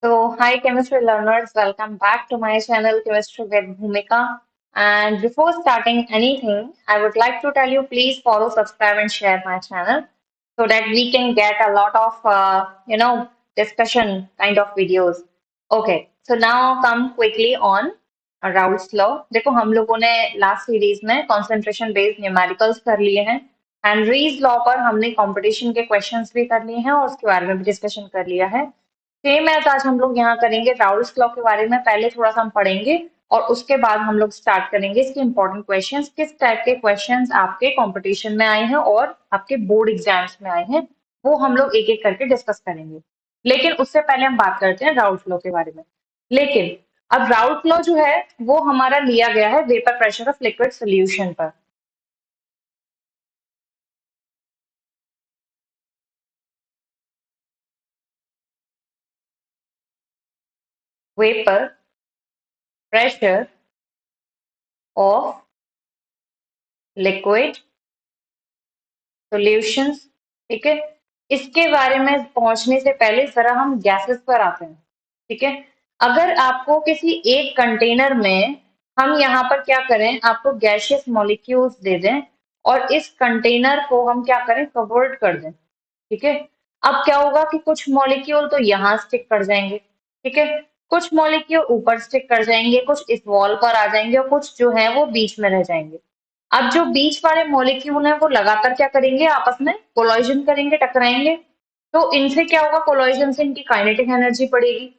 Hi chemistry learners, welcome back to my channel Chemistry with Bhumika. And before starting anything, I would like to tell you please follow, subscribe, and share my channel so that we can get a lot of discussion kind of videos. Okay, so now come quickly on Raoult's law. देखो हम लोगों ने last series में concentration based numericals कर लिए हैं and रीज law पर हमने कंपटीशन के क्वेश्चंस भी कर लिए हैं और उसके बारे में भी डिस्कशन कर लिया है। सेम एज आज हम लोग यहाँ करेंगे राउल्स लॉ के बारे में पहले थोड़ा सा हम पढ़ेंगे और उसके बाद हम लोग स्टार्ट करेंगे इसके इंपॉर्टेंट क्वेश्चंस किस टाइप के क्वेश्चंस आपके कंपटीशन में आए हैं और आपके बोर्ड एग्जाम्स में आए हैं वो हम लोग एक एक करके डिस्कस करेंगे। लेकिन उससे पहले हम बात करते हैं राउल्ट लॉ के बारे में। लेकिन अब राउल्ट लॉ जो है वो हमारा लिया गया है vapour pressure of liquid solution पर। Vapour pressure of liquid solutions. ठीक है, इसके बारे में पहुंचने से पहले जरा हम गैसेस पर आते हैं। ठीक है, अगर आपको किसी एक कंटेनर में हम यहाँ पर क्या करें, आपको गैसियस मॉलिक्यूल्स दे दें और इस कंटेनर को हम क्या करें, कवर्ड कर दें। ठीक है, अब क्या होगा कि कुछ मॉलिक्यूल तो यहाँ स्टिक कर जाएंगे। ठीक है, कुछ मॉलिक्यूल ऊपर स्टिक कर जाएंगे, कुछ इस वॉल पर आ जाएंगे और कुछ जो है वो बीच में रह जाएंगे। अब जो बीच वाले मॉलिक्यूल हैं वो लगाकर क्या करेंगे, आपस में कोलाइजन करेंगे, टकराएंगे। तो इनसे क्या होगा, कोलाइजन से इनकी काइनेटिक एनर्जी बढ़ेगी।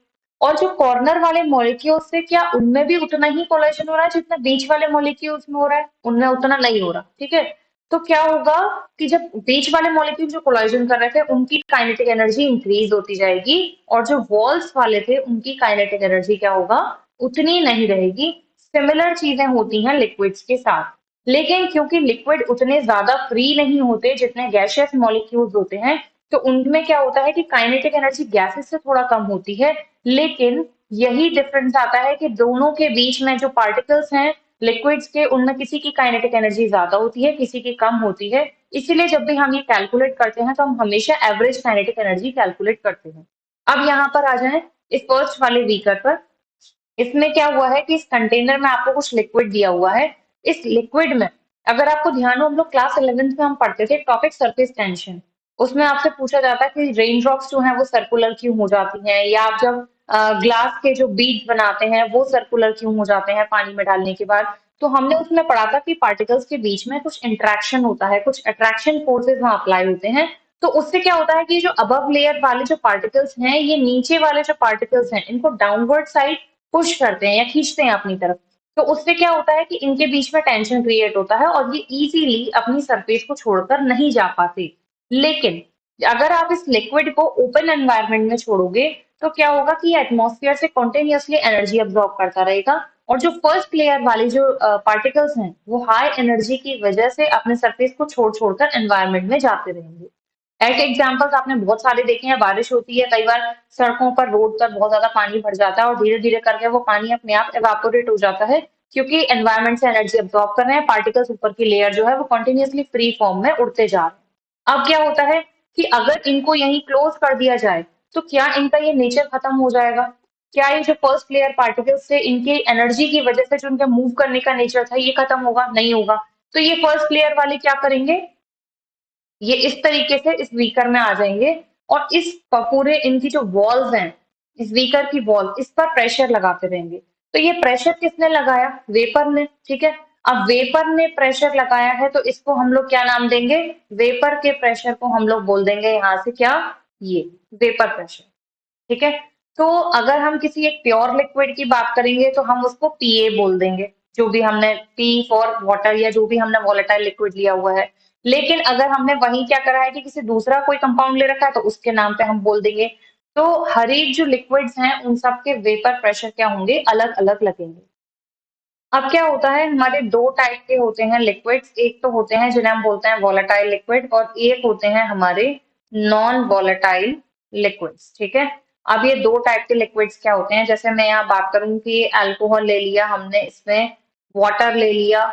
और जो कॉर्नर वाले मॉलिक्यूल्स से क्या उनमें भी उतना ही कोलाइजन हो रहा है जितना बीच वाले मॉलिक्यूल्स में हो रहा है, उनमें उतना नहीं हो रहा। ठीक है, तो क्या होगा कि जब बीच वाले मॉलिक्यूल जो कोलाइजन कर रहे थे उनकी काइनेटिक एनर्जी इंक्रीज होती जाएगी और जो वॉल्स वाले थे उनकी काइनेटिक एनर्जी क्या होगा, उतनी नहीं रहेगी। सिमिलर चीजें होती हैं लिक्विड्स के साथ, लेकिन क्योंकि लिक्विड उतने ज्यादा फ्री नहीं होते जितने गैसियस मॉलिक्यूल्स होते हैं, तो उनमें क्या होता है कि काइनेटिक एनर्जी गैसेस से थोड़ा कम होती है। लेकिन यही डिफरेंस आता है कि दोनों के बीच में जो पार्टिकल्स हैं लिक्विड्स के, उनमें किसी की काइनेटिक एनर्जी ज्यादा होती है, किसी की कम होती है। इसीलिए जब भी हम ये कैलकुलेट करते हैं तो हम हमेशा एवरेज काइनेटिक एनर्जी कैलकुलेट करते हैं। अब यहाँ पर आ जाएं इस फर्स्ट वाले बीकर पर। इसमें क्या हुआ है कि इस कंटेनर में आपको कुछ लिक्विड दिया हुआ है। इस लिक्विड में अगर आपको ध्यान हो, हम लोग क्लास 11th में हम पढ़ते थे टॉपिक सरफेस टेंशन। उसमें आपसे पूछा जाता है कि रेन ड्रॉप्स जो है वो सर्कुलर क्यों हो जाती हैं, या आप जब ग्लास के जो बीड्स बनाते हैं वो सर्कुलर क्यों हो जाते हैं पानी में डालने के बाद। तो हमने उसमें पढ़ा था कि पार्टिकल्स के बीच में कुछ इंटरेक्शन होता है, कुछ अट्रैक्शन फोर्सेस वहां अप्लाई होते हैं। तो उससे क्या होता है कि जो अबव लेयर वाले जो पार्टिकल्स हैं ये नीचे वाले जो पार्टिकल्स हैं इनको डाउनवर्ड साइड पुश करते हैं या खींचते हैं अपनी तरफ। तो उससे क्या होता है कि इनके बीच में टेंशन क्रिएट होता है और ये इजीली अपनी सरफेस को छोड़कर नहीं जा पाते। लेकिन अगर आप इस लिक्विड को ओपन एनवायरनमेंट में छोड़ोगे तो क्या होगा कि ये एटमॉस्फेयर से कॉन्टिन्यूसली एनर्जी अब्सॉर्ब करता रहेगा और जो फर्स्ट लेयर वाले जो पार्टिकल्स हैं वो हाई एनर्जी की वजह से अपने सरफेस को छोड़ छोड़कर एनवायरनमेंट में जाते रहेंगे। ऐसे एग्जाम्पल्स आपने बहुत सारे देखे हैं, बारिश होती है कई बार सड़कों पर, रोड पर बहुत ज्यादा पानी भर जाता है और धीरे धीरे करके वो पानी अपने आप एवापोरेट हो जाता है क्योंकि एनवायरनमेंट से एनर्जी अब्सॉर्ब कर रहे हैं, पार्टिकल्स ऊपर की लेयर जो है वो कंटिन्यूअसली फ्री फॉर्म में उड़ते जा रहे हैं। अब क्या होता है कि अगर इनको यहीं क्लोज कर दिया जाए तो क्या इनका ये नेचर खत्म हो जाएगा? क्या ये जो फर्स्ट लेयर पार्टिकल्स थे इनकी एनर्जी की वजह से जो इनका मूव करने का नेचर था ये खत्म होगा? नहीं होगा। तो ये फर्स्ट लेयर वाले क्या करेंगे, ये इस तरीके से इस बीकर में आ जाएंगे और इस पूरे इनकी जो वॉल्स हैं, इस बीकर की वॉल, इस पर प्रेशर लगाते रहेंगे। तो ये प्रेशर किसने लगाया? वेपर ने। ठीक है, अब वेपर ने प्रेशर लगाया है तो इसको हम लोग क्या नाम देंगे? वेपर के प्रेशर को हम लोग बोल देंगे यहाँ से क्या, ये वेपर प्रेशर। ठीक है, तो अगर हम किसी एक प्योर लिक्विड की बात करेंगे तो हम उसको पीए बोल देंगे, जो भी हमने पी फॉर वाटर या जो भी हमने वॉलेटाइल लिक्विड लिया हुआ है। लेकिन अगर हमने वही क्या करा है कि किसी दूसरा कोई कंपाउंड ले रखा है तो उसके नाम पे हम बोल देंगे। तो हर एक जो लिक्विड्स हैं उन सब के वेपर प्रेशर क्या होंगे, अलग अलग लगेंगे। अब क्या होता है, हमारे दो टाइप के होते हैं लिक्विड्स, एक तो होते हैं जिन्हें हम बोलते हैं वॉलेटाइल लिक्विड और एक होते हैं हमारे नॉन वॉलेटाइल लिक्विड्स। ठीक है, अब ये दो टाइप के लिक्विड्स क्या होते हैं, जैसे मैं यहाँ बात करूं कि अल्कोहल ले लिया हमने, इसमें वाटर ले लिया,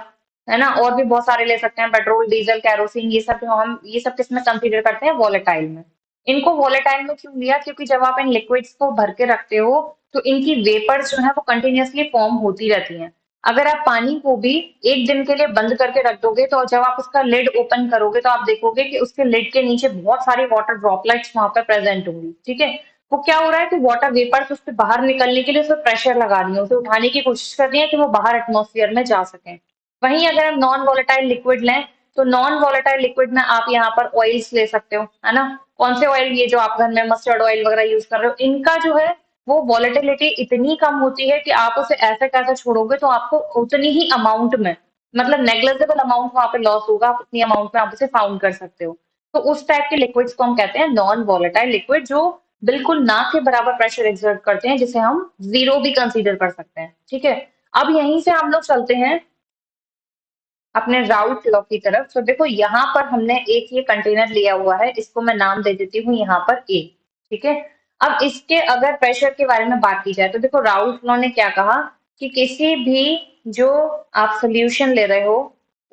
है ना, और भी बहुत सारे ले सकते हैं, पेट्रोल, डीजल, कैरोसिन, ये सब हम ये सब किसमें कंसीडर करते हैं? वॉलेटाइल में। इनको वॉलेटाइल में क्यों लिया? क्योंकि जब आप इन लिक्विड्स को भर के रखते हो तो इनकी वेपर्स जो है वो कंटिन्यूअसली फॉर्म होती रहती हैं। अगर आप पानी को भी एक दिन के लिए बंद करके रख दोगे तो जब आप उसका लिड ओपन करोगे तो आप देखोगे कि उसके लिड के नीचे बहुत सारी वाटर ड्रॉपलेट्स वहां पर प्रेजेंट होंगी, ठीक है। वो क्या हो रहा है कि वाटर वेपर्स उससे बाहर निकलने के लिए उसे प्रेशर लगा रही है, उसे उठाने की कोशिश कर रही है कि वो बाहर एटमॉस्फेयर में जा सके। वहीं अगर हम नॉन वॉलेटाइल लिक्विड लें तो नॉन वॉलेटाइल लिक्विड में आप यहाँ पर ऑयल्स ले सकते हो, है ना। कौन से ऑयल? ये जो आप घर में मस्टर्ड ऑयल वगैरह यूज कर रहे हो, इनका जो है वो वॉलेटिलिटी इतनी कम होती है कि आप उसे ऐसे कैसे छोड़ोगे तो आपको उतनी ही अमाउंट में, मतलब नेग्लिजिबल अमाउंट वहां पे लॉस होगा, आप उतनी अमाउंट में आप उसे फाउंड कर सकते हो। तो उस टाइप के लिक्विड्स को हम कहते हैं नॉन वॉलेटाइल लिक्विड, जो बिल्कुल ना के बराबर प्रेशर एक्सर्ट करते हैं, जिसे हम जीरो भी कंसीडर कर सकते हैं, ठीक है। अब यहीं से हम लोग चलते हैं अपने राउट लॉ की तरफ। तो देखो यहाँ पर हमने एक ये कंटेनर लिया हुआ है, इसको मैं नाम दे देती हूँ यहाँ पर ए, ठीक है। अब इसके अगर प्रेशर के बारे में बात की जाए तो देखो राउट लॉ ने क्या कहा कि किसी भी जो आप सोल्यूशन ले रहे हो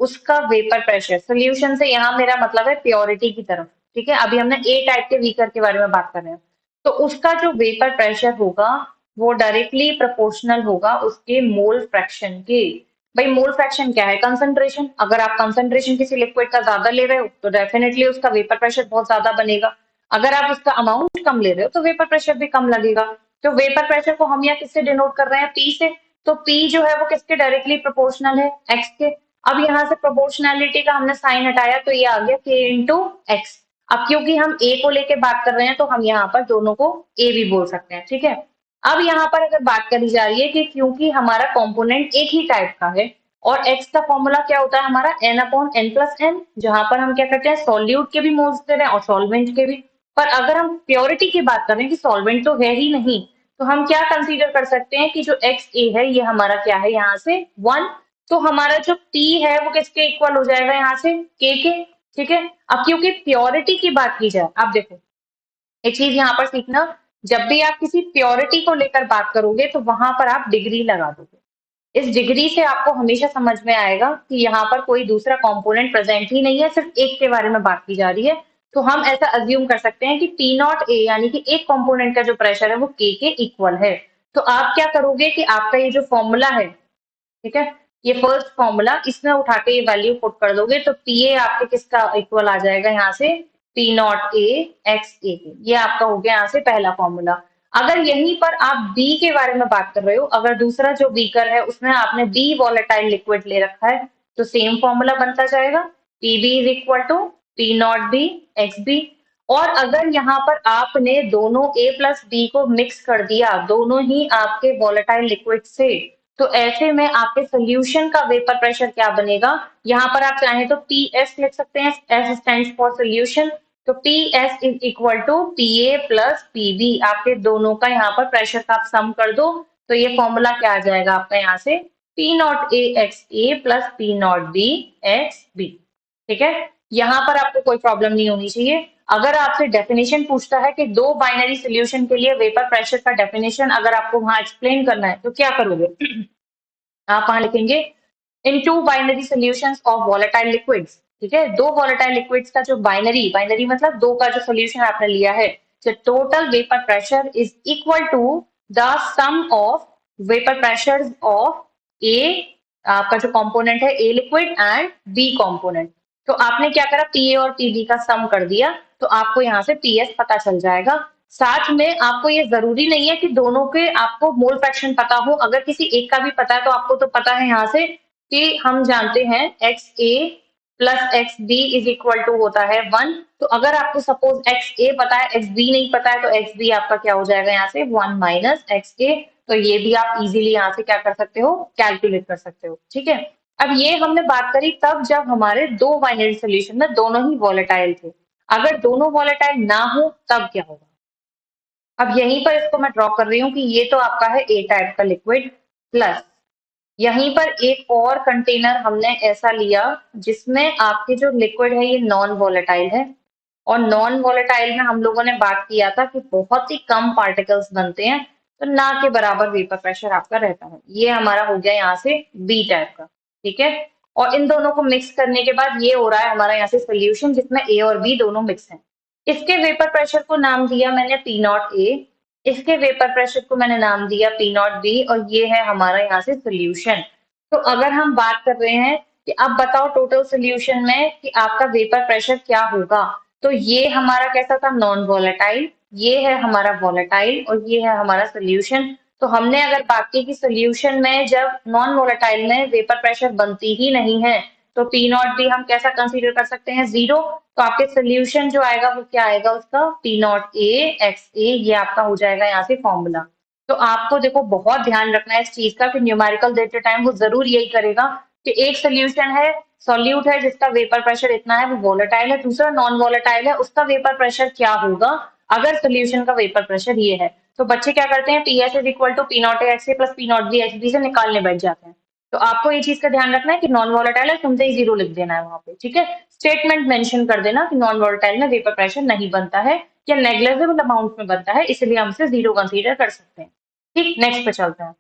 उसका वेपर प्रेशर, सोल्यूशन से यहाँ मेरा मतलब है प्योरिटी की तरफ, ठीक है। अभी हमने ए टाइप के बीकर के बारे में बात कर रहे हैं। तो उसका जो वेपर प्रेशर होगा वो डायरेक्टली प्रोपोर्शनल होगा उसके मोल फ्रैक्शन के। भाई मोल फ्रैक्शन क्या है? कंसंट्रेशन। अगर आप कंसंट्रेशन किसी लिक्विड का ज्यादा ले रहे हो तो डेफिनेटली उसका वेपर प्रेशर बहुत ज्यादा बनेगा। अगर आप उसका अमाउंट कम ले रहे हो तो वेपर प्रेशर भी कम लगेगा। तो वेपर प्रेशर को हम यहाँ किससे डिनोट कर रहे हैं? पी से। तो पी जो है वो किसके डायरेक्टली प्रोपोर्शनल है? एक्स के। अब यहाँ से प्रोपोर्शनैलिटी का हमने साइन हटाया तो ये आ गया के इंटू एक्स। अब क्योंकि हम ए को लेके बात कर रहे हैं तो हम यहाँ पर दोनों को ए भी बोल सकते हैं, ठीक है। अब यहाँ पर अगर बात करी जा रही है कि क्योंकि हमारा कंपोनेंट एक ही टाइप का है और एक्स का फॉर्मूला क्या होता है हमारा? N upon n plus n, जहां पर हम क्या करते हैं सॉल्यूट के भी मोल्स दे रहे हैं और सॉल्वेंट के भी। पर अगर हम प्योरिटी की बात करें कि सॉल्वेंट तो है ही नहीं, तो हम क्या कंसीडर कर सकते हैं कि जो एक्स ए है ये हमारा क्या है यहाँ से 1। तो हमारा जो पी है वो किसके इक्वल हो जाएगा यहाँ से? के, ठीक है। अब क्योंकि प्योरिटी की बात की जाए, आप देखो एक चीज यहाँ पर सीखना, जब भी आप किसी प्योरिटी को लेकर बात करोगे तो वहां पर आप डिग्री लगा दोगे। इस डिग्री से आपको हमेशा समझ में आएगा कि यहाँ पर कोई दूसरा कंपोनेंट प्रेजेंट ही नहीं है, सिर्फ एक के बारे में बात की जा रही है। तो हम ऐसा अज्यूम कर सकते हैं कि पी नॉट ए यानी कि एक कंपोनेंट का जो प्रेशर है वो के इक्वल है। तो आप क्या करोगे कि आपका ये जो फॉर्मूला है, ठीक है, ये फर्स्ट फॉर्मूला इसमें उठा के ये वैल्यू पुट कर दोगे तो पी ए आपके किसका इक्वल आ जाएगा यहाँ से? पी नॉट ए एक्स ए के। ये आपका हो गया यहाँ से पहला फॉर्मूला। अगर यहीं पर आप बी के बारे में बात कर रहे हो, अगर दूसरा जो बीकर है उसमें आपने बी वॉलेटाइल लिक्विड ले रखा है तो सेम फॉर्मूला बनता जाएगा, P B is equal to P not B x B. और अगर यहाँ पर आपने दोनों ए प्लस बी को मिक्स कर दिया दोनों ही आपके वॉलेटाइल लिक्विड से, तो ऐसे में आपके सोल्यूशन का वेपर प्रेशर क्या बनेगा? यहाँ पर आप चाहें तो पी एस लिख सकते हैं, एस स्टैंड्स फॉर सोल्यूशन। तो P S is equal to P A plus P B, आपके दोनों का यहाँ पर प्रेशर का आप सम कर दो तो ये फॉर्मूला क्या आ जाएगा आपका यहाँ से? P not A x A plus P not B x B, ठीक है। यहाँ पर आपको कोई प्रॉब्लम नहीं होनी चाहिए। अगर आपसे डेफिनेशन पूछता है कि दो बाइनरी सोल्यूशन के लिए वेपर प्रेशर का डेफिनेशन अगर आपको वहां एक्सप्लेन करना है तो क्या करोगे? आप वहां लिखेंगे in two binary solutions of volatile liquids, ठीक है। दो वॉलेटाइल लिक्विड्स का जो बाइनरी, बाइनरी मतलब दो का जो सोल्यूशन आपने लिया है, तो total vapour pressure is equal to the sum of vapour pressure of A, आपका जो कंपोनेंट है A liquid and B component. तो आपने क्या करा? पी ए और पी बी का सम कर दिया तो आपको यहाँ से पी एस पता चल जाएगा। साथ में आपको ये जरूरी नहीं है कि दोनों के आपको मोल फ्रैक्शन पता हो, अगर किसी एक का भी पता है तो आपको तो पता है यहाँ से कि हम जानते हैं x A plus x B is equal to होता है 1। तो अगर आपको सपोज एक्स ए पता है एक्स बी नहीं पता है तो एक्स बी आपका क्या हो जाएगा यहाँ से 1 माइनस एक्स ए। तो ये भी आप इजीली यहाँ से क्या कर सकते हो? कैलकुलेट कर सकते हो, ठीक है। अब ये हमने बात करी तब जब हमारे दो बाइनरी सोल्यूशन में दोनों ही वॉलेटाइल थे। अगर दोनों वॉलेटाइल ना हो तब क्या होगा? अब यहीं पर इसको मैं ड्रॉ कर रही हूँ कि ये तो आपका है ए टाइप का लिक्विड, प्लस यहीं पर एक और कंटेनर हमने ऐसा लिया जिसमें आपके जो लिक्विड है ये नॉन वॉलेटाइल है। और नॉन वॉलेटाइल में हम लोगों ने बात किया था कि बहुत ही कम पार्टिकल्स बनते हैं, तो ना के बराबर वेपर प्रेशर आपका रहता है। ये हमारा हो गया यहाँ से बी टाइप का, ठीक है। और इन दोनों को मिक्स करने के बाद ये हो रहा है हमारा यहाँ से सोल्यूशन जिसमें ए और बी दोनों मिक्स हैं। इसके वेपर प्रेशर को नाम दिया मैंने पी नॉट ए, इसके वेपर प्रेशर को मैंने नाम दिया पी नॉट बी, और ये है हमारा यहाँ से सोल्यूशन। तो अगर हम बात कर रहे हैं कि अब बताओ टोटल सोल्यूशन में कि आपका वेपर प्रेशर क्या होगा, तो ये हमारा कैसा था, नॉन वॉलेटाइल, ये है हमारा वॉलेटाइल, और ये है हमारा सोल्यूशन। तो हमने अगर बात की कि सोल्यूशन में जब नॉन वॉलेटाइल में वेपर प्रेशर बनती ही नहीं है, तो पी नॉट बी हम कैसा कंसीडर कर सकते हैं, जीरो। तो आपके सोल्यूशन जो आएगा वो क्या आएगा, उसका पी नॉट ए एक्स ए, ये आपका हो जाएगा यहाँ से फॉर्मूला। तो आपको देखो बहुत ध्यान रखना है इस चीज का कि न्यूमेरिकल देते टाइम वो जरूर यही करेगा कि एक सोल्यूशन है, सॉल्यूट है जिसका वेपर प्रेशर इतना है, वो वोलेटाइल है, दूसरा नॉन वोलेटाइल है, उसका वेपर प्रेशर क्या होगा अगर सोल्यूशन का वेपर प्रेशर ये है। तो बच्चे क्या करते हैं, P S is equal to P not A x A plus P not B x B से निकालने बैठ जाते हैं। तो आपको ये चीज का ध्यान रखना है कि नॉन वोलेटाइल है, तुमसे ही जीरो लिख देना है वहां पे, ठीक है। स्टेटमेंट मेंशन कर देना कि नॉन वोलेटाइल में वेपर प्रेशर नहीं बनता है या नेग्लेजिबल अमाउंट में बनता है, इसलिए हम इसे जीरो कंसीडर कर सकते हैं। ठीक, नेक्स्ट पे चलते हैं।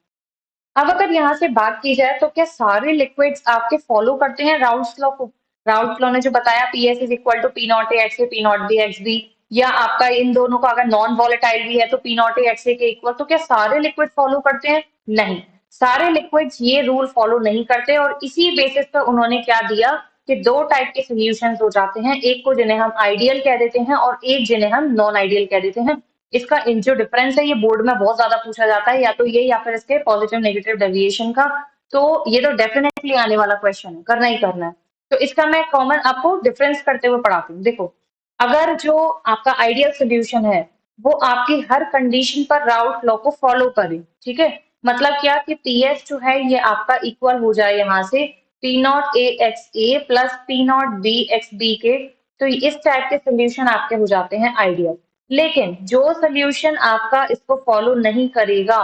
अब अगर यहाँ से बात की जाए तो क्या सारे लिक्विड्स आपके फॉलो करते हैं राउल्ट्स लॉ को। राउल्ट्स लॉ ने जो बताया P S is equal to P not A x A P not B x B, या आपका इन दोनों का अगर नॉन वॉलेटाइल भी है तो पी नॉट ए एक्स ए के इक्वल, तो क्या सारे लिक्विड फॉलो करते हैं, नहीं। सारे लिक्विड्स ये रूल फॉलो नहीं करते, और इसी बेसिस पर उन्होंने क्या दिया कि दो टाइप के सोल्यूशन हो जाते हैं, एक को जिन्हें हम आइडियल कह देते हैं और एक जिन्हें हम नॉन आइडियल कह देते हैं। इसका इन जो डिफरेंस है ये बोर्ड में बहुत ज्यादा पूछा जाता है, या तो ये या फिर इसके पॉजिटिव नेगेटिव डेविएशन का। तो ये तो डेफिनेटली आने वाला क्वेश्चन है, करना ही करना है। तो इसका मैं कॉमन आपको डिफरेंस करते हुए पढ़ाती हूँ। देखो, अगर जो आपका आइडियल सोल्यूशन है वो आपकी हर कंडीशन पर राउल्ट लॉ को फॉलो करे, ठीक है, मतलब क्या कि पी एस जो है ये आपका इक्वल हो जाए यहाँ से P not A x A plus P not B x B के। तो इस टाइप के सोल्यूशन आपके हो जाते हैं आइडियल। लेकिन जो सोल्यूशन आपका इसको फॉलो नहीं करेगा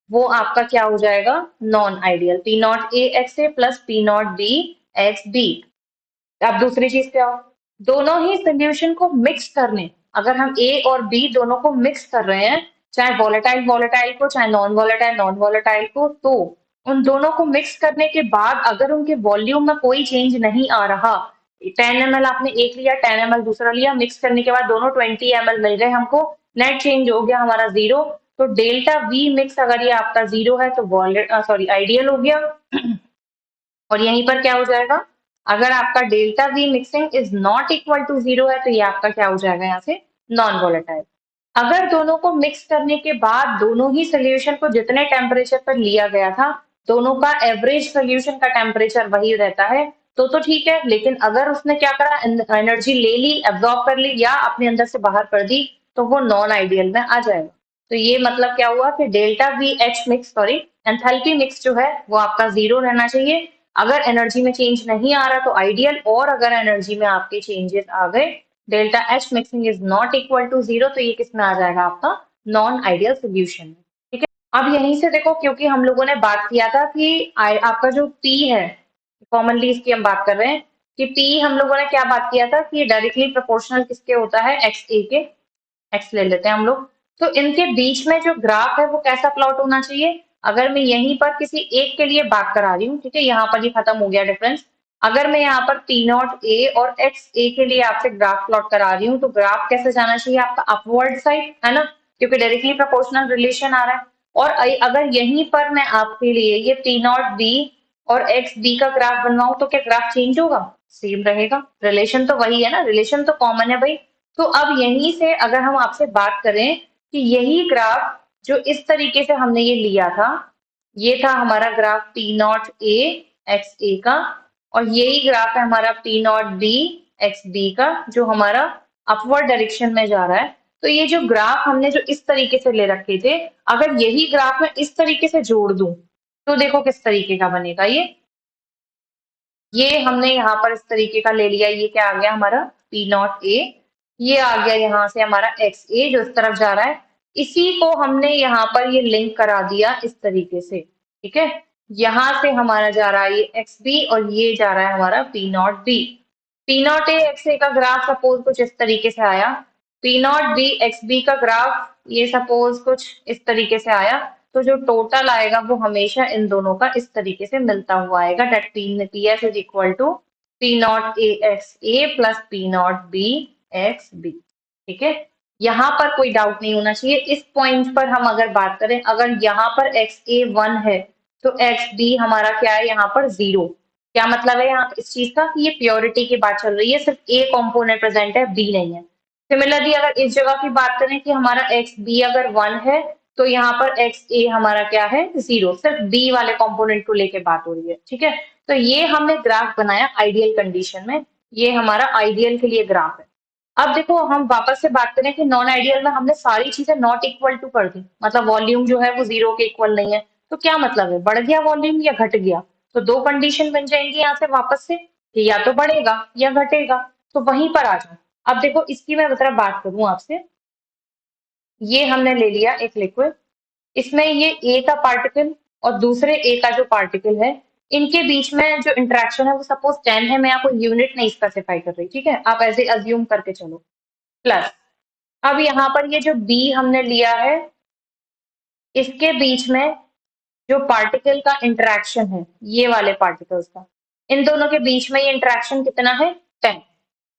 वो आपका क्या हो जाएगा, non ideal, P not A x A plus P not B x B. अब दूसरी चीज क्या हो, दोनों ही सोल्यूशन को मिक्स करने, अगर हम ए और बी दोनों को मिक्स कर रहे हैं, चाहे वॉलेटाइल वॉलेटाइल को चाहे नॉन वॉलेटाइल को, तो उन दोनों को मिक्स करने के बाद अगर उनके वॉल्यूम में कोई चेंज नहीं आ रहा, 10 ml आपने एक लिया 10 ml दूसरा लिया, मिक्स करने के बाद दोनों 20 ml मिल गए हमको, नेट चेंज हो गया हमारा जीरो। तो डेल्टा वी मिक्स अगर ये आपका जीरो है तो सॉरी आइडियल हो गया। और यहीं पर क्या हो जाएगा, अगर आपका delta V mixing is not equal to zero है तो ये आपका क्या हो जाएगा यहाँ से, नॉन वोलेटाइल। अगर दोनों को मिक्स करने के बाद दोनों ही सोल्यूशन को जितने टेम्परेचर पर लिया गया था दोनों का एवरेज सोल्यूशन का टेम्परेचर वही रहता है, तो ठीक है। लेकिन अगर उसने क्या करा, एनर्जी ले ली, एब्जॉर्ब कर ली या अपने अंदर से बाहर कर दी, तो वो नॉन आइडियल में आ जाएगा। तो ये मतलब क्या हुआ कि delta V H mix sorry enthalpy mix जो है वो आपका जीरो रहना चाहिए। अगर एनर्जी में चेंज नहीं आ रहा तो आइडियल, और अगर एनर्जी में आपके चेंजेस आ गए, delta H mixing is not equal to zero, तो ये किस में आ जाएगा, आपका नॉन आइडियल सोल्यूशन। ठीक है, अब यहीं से देखो, क्योंकि हम लोगों ने बात किया था कि आपका जो पी है, कॉमनली इसकी हम बात कर रहे हैं कि पी हम लोगों ने क्या बात किया था कि डायरेक्टली प्रोपोर्शनल किसके होता है, एक्स ए के। एक्स ले लेते हैं हम लोग। तो इनके बीच में जो ग्राफ है वो कैसा प्लॉट होना चाहिए, अगर मैं यहीं पर किसी एक के लिए बात करा रही हूँ, ठीक है, यहाँ पर ही खत्म हो गया डिफरेंस। अगर मैं यहाँ पर पी नॉट ए और एक्स ए के लिए आपसे ग्राफ प्लॉट करा रही हूँ तो ग्राफ कैसे जाना चाहिए आपका, अपवर्ड साइड, है ना, क्योंकि डायरेक्टली प्रोपोर्शनल रिलेशन आ रहा है। और अगर यहीं पर मैं आपके लिए ये पी नॉट बी और एक्स बी का ग्राफ बनवाऊं तो क्या ग्राफ चेंज होगा, सेम रहेगा, रिलेशन तो वही है ना, रिलेशन तो कॉमन है भाई। तो अब यहीं से अगर हम आपसे बात करें कि यही ग्राफ जो इस तरीके से हमने ये लिया था, ये था हमारा graph p not A x A का, और यही ग्राफ है हमारा p not B x B का जो हमारा अपवर्ड डायरेक्शन में जा रहा है। तो ये जो ग्राफ हमने जो इस तरीके से ले रखे थे, अगर यही ग्राफ मैं इस तरीके से जोड़ दूं तो देखो किस तरीके का बनेगा ये हमने यहाँ पर इस तरीके का ले लिया, ये क्या आ गया हमारा पी नॉट ए, ये आ गया यहाँ से हमारा एक्स ए जो इस तरफ जा रहा है, इसी को हमने यहाँ पर ये लिंक करा दिया इस तरीके से, ठीक है। यहाँ से हमारा जा रहा है ये एक्स बी और ये जा रहा है हमारा p not B. P not A x A का ग्राफ सपोज कुछ इस तरीके से आया, p not B x B का ग्राफ ये सपोज कुछ इस तरीके से आया, तो जो टोटल आएगा वो हमेशा इन दोनों का इस तरीके से मिलता हुआ आएगा, that P S is equal to P not A x A plus P not B x B. ठीक है, यहाँ पर कोई डाउट नहीं होना चाहिए। इस पॉइंट पर हम अगर बात करें, अगर यहाँ पर एक्स ए 1 है तो एक्स बी हमारा क्या है यहाँ पर 0। क्या मतलब है यहाँ इस चीज का कि ये प्योरिटी की बात चल रही है, सिर्फ ए कॉम्पोनेंट प्रेजेंट है, बी नहीं है। सिमिलरली अगर इस जगह की बात करें कि हमारा एक्स बी अगर 1 है तो यहाँ पर एक्स ए हमारा क्या है 0, सिर्फ बी वाले कॉम्पोनेंट को लेके बात हो रही है। ठीक है, तो ये हमने ग्राफ बनाया आइडियल कंडीशन में, ये हमारा आइडियल के लिए ग्राफ है। अब देखो हम वापस से बात करें कि नॉन आइडियल में हमने सारी चीजें नॉट इक्वल टू कर दी, मतलब वॉल्यूम जो है वो 0 के इक्वल नहीं है। तो क्या मतलब है, बढ़ गया वॉल्यूम या घट गया? तो दो कंडीशन बन जाएंगी यहाँ से वापस से, कि या तो बढ़ेगा या घटेगा। तो वहीं पर आ जाओ। अब देखो इसकी मैं मतलब बात करूं आपसे, ये हमने ले लिया एक लिक्विड, इसमें ये ए का पार्टिकल और दूसरे ए का जो पार्टिकल है, इनके बीच में जो इंटरेक्शन है वो सपोज 10 है, मैं आपको यूनिट नहीं स्पेसिफाई कर रही, ठीक है, आप ऐसे अज्यूम करके चलो। प्लस अब यहाँ पर ये जो बी हमने लिया है, इसके बीच में जो पार्टिकल का इंटरेक्शन है, ये वाले पार्टिकल्स का, इन दोनों के बीच में ये इंटरेक्शन कितना है 10।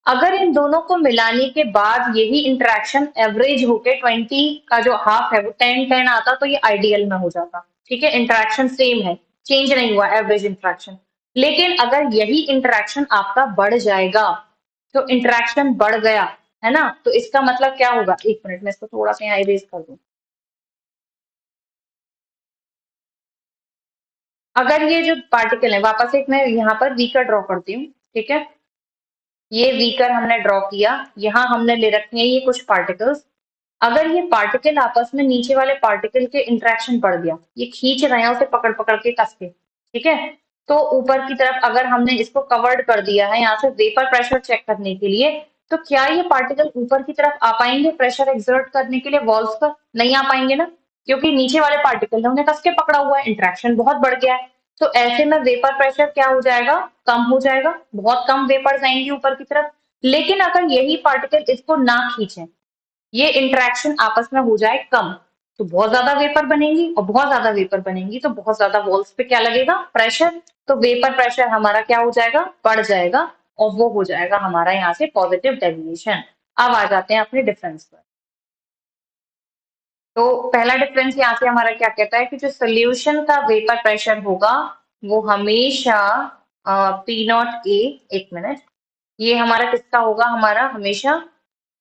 अगर इन दोनों को मिलाने के बाद यही इंटरेक्शन एवरेज होके 20 का जो हाफ है वो 10-10 आता तो ये आइडियल में हो जाता। ठीक है, इंटरेक्शन सेम है, चेंज नहीं हुआ एवरेज इंटरेक्शन। लेकिन अगर यही इंटरेक्शन आपका बढ़ जाएगा, तो इंटरेक्शन बढ़ गया है ना, तो इसका मतलब क्या होगा, एक मिनट में इसको थोड़ा सा यहाँ इरेज कर दूं। अगर ये जो पार्टिकल है, वापस एक मैं यहाँ पर वीकर ड्रॉ करती हूँ, ठीक है, ये वीकर हमने ड्रॉ किया, यहाँ हमने ले रखे हैं ये कुछ पार्टिकल्स। अगर ये पार्टिकल आपस में नीचे वाले पार्टिकल के इंटरेक्शन बढ़ गया, ये खींच रहे हैं उसे पकड़ पकड़ के कस के, ठीक है, तो ऊपर की तरफ अगर हमने इसको कवर्ड कर दिया है यहाँ से वेपर प्रेशर चेक करने के लिए, तो क्या ये पार्टिकल ऊपर की तरफ आ पाएंगे प्रेशर एक्सर्ट करने के लिए वॉल्स पर? नहीं आ पाएंगे ना, क्योंकि नीचे वाले पार्टिकल ने उन्हें कस के पकड़ा हुआ है, इंटरेक्शन बहुत बढ़ गया है। तो ऐसे में वेपर प्रेशर क्या हो जाएगा, कम हो जाएगा, बहुत कम वेपर्स आएंगी ऊपर की तरफ। लेकिन अगर यही पार्टिकल इसको ना खींचे, ये इंटरेक्शन आपस में हो जाए कम, तो बहुत ज्यादा वेपर बनेंगी, और बहुत ज्यादा वेपर बनेंगी तो बहुत ज्यादा वॉल्स पे क्या लगेगा, प्रेशर। तो वेपर प्रेशर हमारा क्या हो जाएगा, बढ़ जाएगा, और वो हो जाएगा हमारा यहाँ से पॉजिटिव डेविएशन। अब आ जाते हैं अपने डिफरेंस पर। तो पहला डिफरेंस यहाँ से हमारा क्या कहता है कि जो सोल्यूशन का वेपर प्रेशर होगा वो हमेशा पी नॉट ए, एक मिनट, ये हमारा किसका होगा, हमारा हमेशा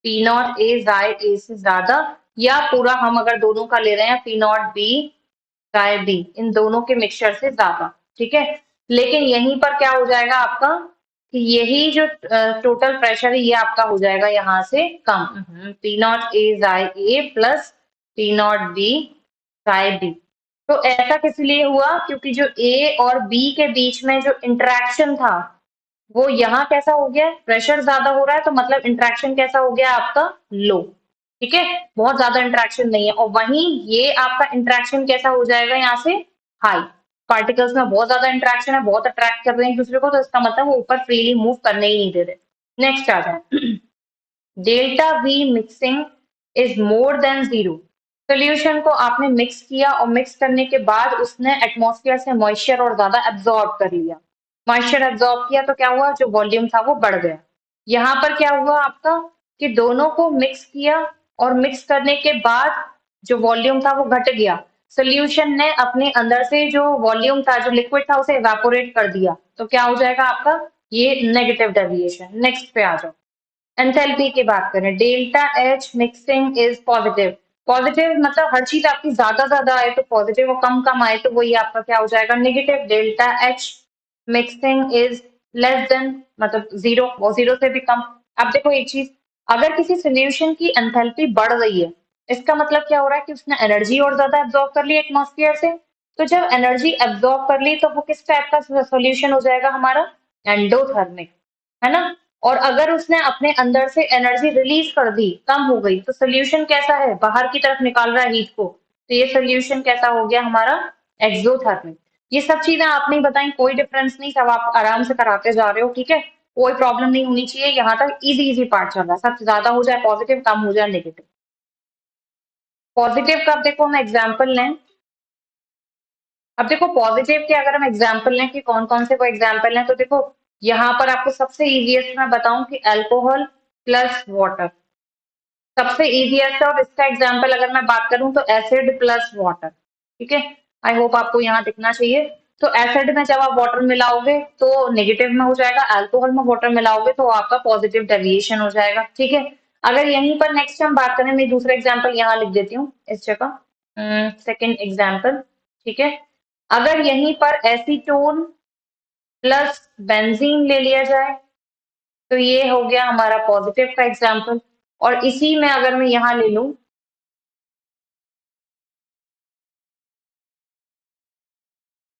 पी नॉट ए जाए ए से ज्यादा, या पूरा हम अगर दोनों का ले रहे हैं पी नॉट बी जाए बी, इन दोनों के मिक्सचर से ज्यादा। ठीक है, लेकिन यहीं पर क्या हो जाएगा आपका कि यही जो टोटल प्रेशर है ये आपका हो जाएगा यहाँ से कम, पी नॉट ए जाए ए प्लस पी नॉट बी जाए बी। तो ऐसा किस लिए हुआ, क्योंकि जो ए और बी के बीच में जो इंटरेक्शन था वो यहाँ कैसा हो गया, प्रेशर ज्यादा हो रहा है, तो मतलब इंटरेक्शन कैसा हो गया आपका, लो। ठीक है, बहुत ज्यादा इंटरेक्शन नहीं है, और वहीं ये आपका इंटरेक्शन कैसा हो जाएगा यहाँ से, हाई। पार्टिकल्स में बहुत ज्यादा इंटरेक्शन है, बहुत अट्रैक्ट कर रहे हैं एक दूसरे को, तो इसका मतलब वो ऊपर फ्रीली मूव करने ही नहीं दे रहे। नेक्स्ट आ जाए, delta V mixing is more than 0। Solution को आपने मिक्स किया और मिक्स करने के बाद उसने एटमॉस्फेयर से मॉइस्चर और ज्यादा एब्जॉर्ब कर लिया। मॉइस्चर एब्जॉर्ब किया तो क्या हुआ, जो वॉल्यूम था वो बढ़ गया। यहाँ पर क्या हुआ आपका कि दोनों को मिक्स किया और मिक्स करने के बाद जो वॉल्यूम था वो घट गया। सोल्यूशन ने अपने अंदर से जो वॉल्यूम था, जो लिक्विड था, उसे इवेपोरेट कर दिया, तो क्या हो जाएगा आपका, ये नेगेटिव डेविएशन। नेक्स्ट पे आ जाओ, एंथैल्पी की बात करें, delta H mixing is positive. Positive मतलब हर चीज आपकी ज्यादा ज्यादा आए तो पॉजिटिव, और कम कम आए तो वही आपका क्या हो जाएगा, negative. Delta H mixing is less than, मतलब 0 और 0 से भी कम। अब देखो एक चीज, अगर किसी सोल्यूशन की एंथैल्पी बढ़ रही है, इसका मतलब क्या हो रहा है कि उसने एनर्जी और ज्यादा एब्जॉर्ब कर ली एटमॉस्फेयर से। तो जब एनर्जी एब्जॉर्ब कर ली तो वो किस टाइप का सोल्यूशन हो जाएगा हमारा, एंडोथर्मिक, है ना। और अगर उसने अपने अंदर से एनर्जी रिलीज कर दी, कम हो गई, तो सोल्यूशन कैसा है, बाहर की तरफ निकाल रहा है हीट को, तो ये सोल्यूशन कैसा हो गया हमारा, एक्सोथर्मिक। ये सब चीजें आपने बताई, कोई डिफरेंस नहीं, सब आप आराम से कराते जा रहे हो, ठीक है, कोई प्रॉब्लम नहीं होनी चाहिए। यहाँ तक इजी इजी पार्ट चल रहा है, सबसे ज्यादा हो जाए पॉजिटिव, कम हो जाए नेगेटिव। पॉजिटिव का अब देखो हम एग्जाम्पल लें। अब देखो पॉजिटिव के अगर हम एग्जाम्पल लें कि कौन कौन से वो एग्जाम्पल हैं, तो देखो यहाँ पर आपको सबसे इजीएस्ट मैं बताऊं कि अल्कोहल प्लस वाटर, सबसे इजीएस्ट और इसका एग्जांपल अगर मैं बात करूं तो एसिड प्लस वाटर, ठीक है। आई होप आपको यहाँ दिखना चाहिए। तो एसिड में जब आप वाटर मिलाओगे तो नेगेटिव में हो जाएगा, अल्कोहल में वाटर मिलाओगे तो आपका पॉजिटिव डेविएशन हो जाएगा, ठीक है। अगर यहीं पर नेक्स्ट हम बात करें, मैं दूसरा एग्जाम्पल यहाँ लिख देती हूँ इस जगह, सेकेंड एग्जाम्पल, ठीक है। अगर यहीं पर एसीटोन प्लस बेंजीन ले लिया जाए तो ये हो गया हमारा पॉजिटिव का एग्जाम्पल। और इसी में अगर मैं यहाँ ले लूं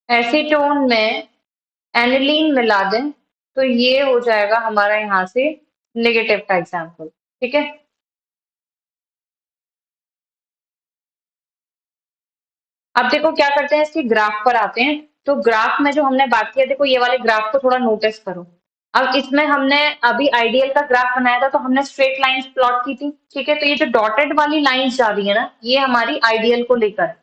एसीटोन में एनिलीन मिला दें तो ये हो जाएगा हमारा यहाँ से नेगेटिव का एग्जाम्पल, ठीक है। अब देखो क्या करते हैं, इसके ग्राफ पर आते हैं। तो ग्राफ में जो हमने बात किया, देखो ये वाले ग्राफ को थोड़ा नोटिस करो। अब इसमें हमने अभी आइडियल का ग्राफ बनाया था तो हमने स्ट्रेट लाइंस प्लॉट की थी, ठीक है। तो ये जो डॉटेड वाली लाइंस जा रही है ना, ये हमारी आइडियल को लेकर है।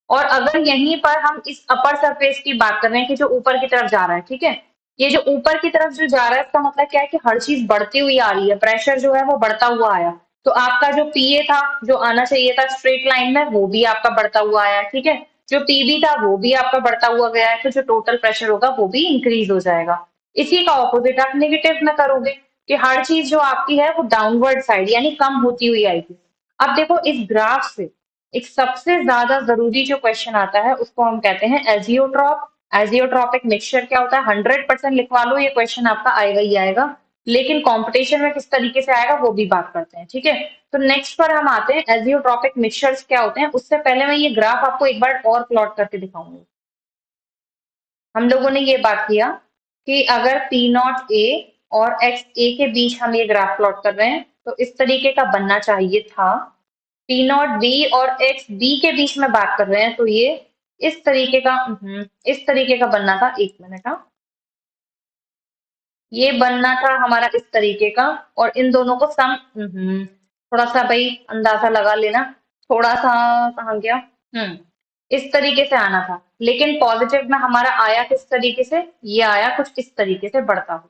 और अगर यहीं पर हम इस अपर सरफेस की बात कर रहे हैं कि जो ऊपर की तरफ जा रहा है, ठीक है। ये जो ऊपर की तरफ जो जा रहा है, इसका मतलब क्या है कि हर चीज बढ़ती हुई आ रही है, प्रेशर जो है वो बढ़ता हुआ आया। तो आपका जो पीए था, जो आना चाहिए था स्ट्रेट लाइन में, वो भी आपका बढ़ता हुआ आया, ठीक है। जो पीबी था वो भी आपका बढ़ता हुआ गया है, तो जो टोटल प्रेशर होगा वो भी इंक्रीज हो जाएगा। इसी का ऑपोजिट आप नेगेटिव में करोगे कि हर चीज जो आपकी है वो डाउनवर्ड साइड यानी कम होती हुई आएगी। अब देखो इस ग्राफ से एक सबसे ज्यादा जरूरी जो क्वेश्चन आता है उसको हम कहते हैं एजियोट्रॉप। एजियोट्रॉपिक मिक्सचर क्या होता है, 100% लिखवा लो, ये क्वेश्चन आपका आएगा ही आएगा। लेकिन कंपटीशन में किस तरीके से आएगा वो भी बात करते हैं, ठीक है। तो नेक्स्ट पर हम आते हैं एजियोट्रॉपिक मिक्सचर्स क्या होते हैं। उससे पहले मैं ये ग्राफ आपको एक बार और प्लॉट करके दिखाऊंगी। हम लोगों ने ये बात किया कि अगर पी नॉट ए और एक्स ए के बीच हम ये ग्राफ प्लॉट कर रहे हैं तो इस तरीके का बनना चाहिए था। पी नॉट बी और एक्स बी के बीच में बात कर रहे हैं तो ये इस तरीके का, इस तरीके का बनना था। एक मिनट, हाँ, ये बनना था हमारा इस तरीके का। और इन दोनों को सम, थोड़ा सा भाई अंदाजा लगा लेना, थोड़ा सा कहाँ गया, इस तरीके से आना था। लेकिन पॉजिटिव में हमारा आया किस तरीके से, ये आया कुछ इस तरीके से बढ़ता हुआ।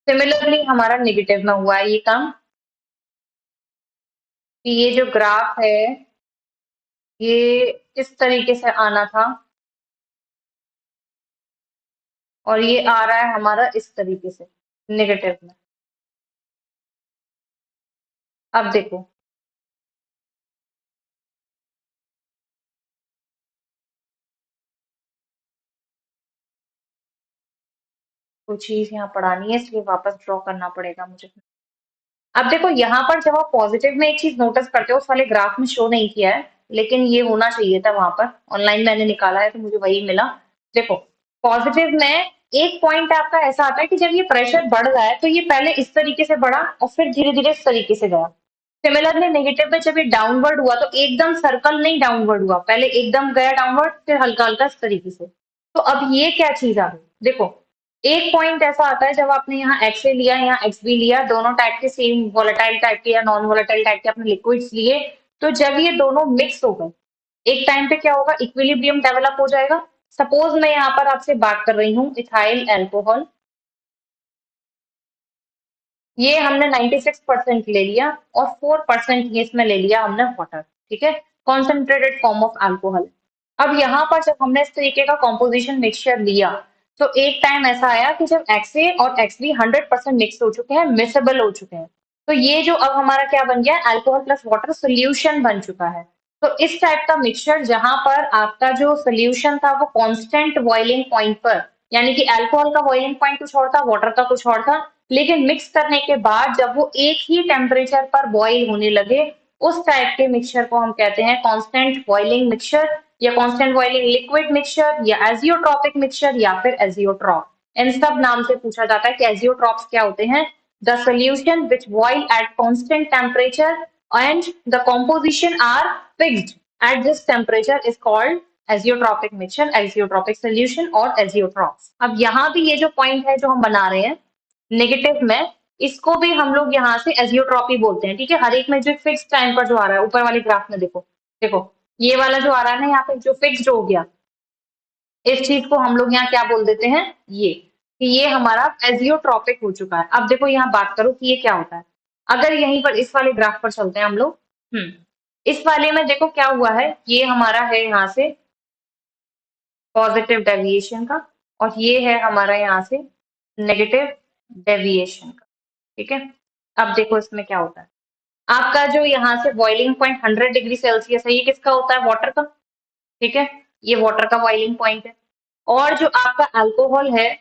सिमिलरली हमारा नेगेटिव में हुआ है ये काम, कि ये जो ग्राफ है ये इस तरीके से आना था और ये आ रहा है हमारा इस तरीके से नेगेटिव में। अब देखो कुछ चीज यहाँ पढ़ानी है इसलिए वापस ड्रॉ करना पड़ेगा मुझे। अब देखो यहाँ पर जब आप पॉजिटिव में एक चीज नोटिस करते हो, उस वाले ग्राफ में शो नहीं किया है लेकिन ये होना चाहिए था वहां पर, ऑनलाइन मैंने निकाला है तो मुझे वही मिला। देखो पॉजिटिव में एक पॉइंट आपका ऐसा आता है कि जब ये प्रेशर बढ़ रहा है तो ये पहले इस तरीके से बढ़ा और फिर धीरे धीरे इस तरीके से गया। सिमिलरली नेगेटिव में जब ये डाउनवर्ड हुआ तो एकदम सर्कल नहीं डाउनवर्ड हुआ, पहले एकदम गया डाउनवर्ड फिर हल्का हल्का इस तरीके से। तो अब ये क्या चीज आ गई, देखो एक पॉइंट ऐसा आता है जब आपने यहाँ एक्स ए लिया, यहाँ एक्स बी लिया, दोनों टाइप के सेम वोलेटाइल टाइप के या नॉन वोलेटाइल टाइप के आपने लिक्विड्स लिए। तो जब ये दोनों मिक्स हो गए एक टाइम पे क्या होगा, इक्विलिब्रियम डेवलप हो जाएगा। सपोज मैं यहाँ पर आपसे बात कर रही हूँ इथाइल अल्कोहल, ये हमने 96% ले लिया और 4% ये इसमें ले लिया हमने वाटर, ठीक है। Concentrated form of alcohol. अब यहाँ पर जब हमने इस तरीके का कॉम्पोजिशन मिक्सचर लिया तो एक टाइम ऐसा आया कि जब XA और XB 100% मिक्स हो चुके हैं, मिसेबल हो चुके हैं, तो ये जो अब हमारा क्या बन गया, अल्कोहल प्लस वाटर सोल्यूशन बन चुका है। तो इस टाइप का मिक्सचर जहां पर आपका जो सोल्यूशन था वो कांस्टेंट बॉइलिंग पॉइंट पर, यानी कि अल्कोहल का बॉइलिंग पॉइंट कुछ और था, वाटर का कुछ और था, लेकिन मिक्स करने के बाद जब वो एक ही टेम्परेचर पर बॉईल होने लगे, उस टाइप के मिक्सचर को हम कहते हैं कांस्टेंट बॉइलिंग मिक्सचर या कांस्टेंट बॉइलिंग लिक्विड मिक्सचर या एजियोट्रॉपिक मिक्सचर या फिर एजियोट्रॉप। इन सब नाम से पूछा जाता है कि एजियोट्रॉप्स क्या होते हैं, the solution which boil at constant temperature and the composition are fixed at this temperature is called azeotropic mixture, azeotropic solution और azeotrophs। अब यहाँ भी ये जो पॉइंट है जो हम बना रहे हैं नेगेटिव में, इसको भी हम लोग यहाँ से एजियोट्रॉपी बोलते हैं, ठीक है। हर एक में जो फिक्स टाइम पर जो आ रहा है ऊपर वाले ग्राफ में देखो, देखो ये वाला जो आ रहा है ना यहाँ पे जो फिक्स्ड हो गया, इस चीज को हम लोग यहाँ क्या बोल देते हैं, ये कि ये हमारा एजियोट्रॉपिक हो चुका है। अब देखो यहाँ बात करो कि ये क्या होता है। अगर यहीं पर इस वाले ग्राफ पर चलते हैं हम लोग, इस वाले में देखो क्या हुआ है, ये हमारा है यहाँ से पॉजिटिव डेविएशन का, और ये है हमारा यहाँ से नेगेटिव डेविएशन का, ठीक है। अब देखो इसमें क्या होता है, आपका जो यहाँ से बॉइलिंग पॉइंट 100 डिग्री सेल्सियस है, ये किसका होता है, वाटर का, ठीक है। ये वाटर का बॉइलिंग पॉइंट है। और जो आपका अल्कोहल है,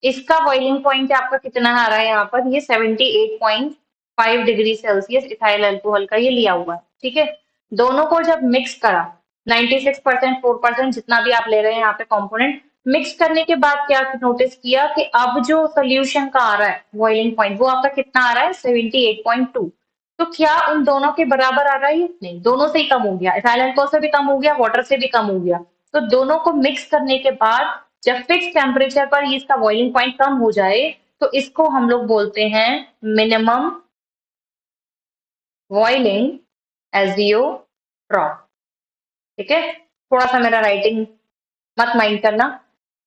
इसका बॉइलिंग पॉइंट आपका कितना आ रहा है यहाँ पर, ये 78.5 डिग्री सेल्सियस इथाइल अल्कोहल का ये लिया हुआ है, ठीक है। दोनों को जब मिक्स करा, 96% 4% जितना भी आप ले रहे हैं यहाँ पे कंपोनेंट, मिक्स करने के बाद क्या नोटिस किया कि अब जो सोल्यूशन का आ रहा है बॉइलिंग पॉइंट, वो आपका कितना आ रहा है, 78.2। तो क्या उन दोनों के बराबर आ रहा है, नहीं, दोनों से ही कम हो गया, इथाइल अल्कोहल से भी कम हो गया, वाटर से भी कम हो गया। तो दोनों को मिक्स करने के बाद जब फिक्स टेम्परेचर पर इसका बॉइलिंग पॉइंट कम हो जाए, तो इसको हम लोग बोलते हैं मिनिमम बॉइलिंग एजियोट्रॉप, ठीक है। थोड़ा सा मेरा राइटिंग मत माइंड करना,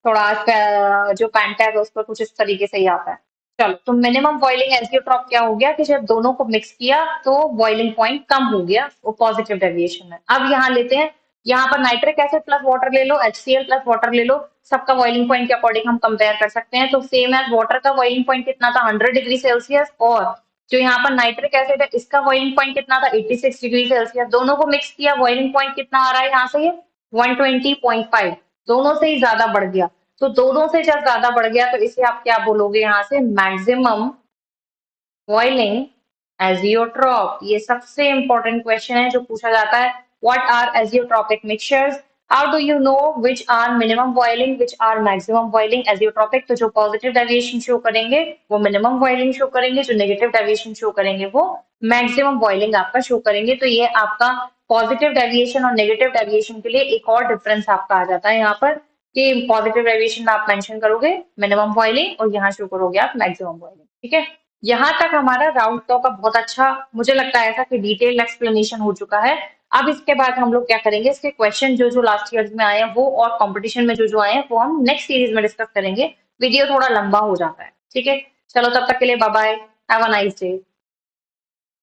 थोड़ा जो पेंटैग है उस पर कुछ इस तरीके से ही आता है। चलो, तो मिनिमम बॉइलिंग एजियोट्रॉप क्या हो गया कि जब दोनों को मिक्स किया तो बॉइलिंग पॉइंट कम हो गया, वो पॉजिटिव डेविएशन है। अब यहाँ लेते हैं, यहाँ पर नाइट्रिक एसिड प्लस वाटर ले लो, HCl प्लस वाटर ले लो, सबका बॉइलिंग पॉइंट के अकॉर्डिंग हम कंपेयर कर सकते हैं। तो सेम एज वाटर का बॉइलिंग पॉइंट कितना था, 100 डिग्री सेल्सियस, और जो यहाँ पर नाइट्रिक एसिड है इसका बॉइलिंग पॉइंट कितना था, 86 डिग्री सेल्सियस। दोनों को मिक्स किया, बॉइलिंग पॉइंट कितना आ रहा है यहाँ से, ये 120.5, दोनों से ही ज्यादा बढ़ गया। तो दोनों से जब ज्यादा बढ़ गया तो इसे आप क्या बोलोगे, यहाँ से मैक्सिमम बॉइलिंग एजियोट्रॉप। ये सबसे इंपॉर्टेंट क्वेश्चन है जो पूछा जाता है, what are azeotropic mixtures, how do you know which are minimum boiling, which are maximum boiling azeotropic. तो जो पॉजिटिव डेविएशन शो करेंगे वो मिनिमम बॉइलिंग शो करेंगे, जो नेगेटिव डेविएशन शो करेंगे वो मैक्सिमम बॉइलिंग आपका शो करेंगे। तो ये आपका पॉजिटिव डेविएशन और नेगेटिव डेविएशन के लिए एक और डिफरेंस आपका आ जाता है यहाँ पर, कि पॉजिटिव डेविएशन में आप मेंशन करोगे मिनिमम बॉइलिंग और यहाँ शो करोगे आप मैक्सिमम बॉइलिंग, ठीक है। यहाँ तक हमारा राउंड टॉ का बहुत अच्छा, मुझे लगता है ऐसा कि डिटेल्ड एक्सप्लेनेशन हो चुका है। अब इसके बाद हम लोग क्या करेंगे, इसके क्वेश्चन जो जो लास्ट ईयर में आए हैं वो, और कंपटीशन में जो जो आए हैं वो हम नेक्स्ट सीरीज में डिस्कस करेंगे। वीडियो थोड़ा लंबा हो जाता है, ठीक है। चलो, तब तक के लिए bye bye, have a nice day.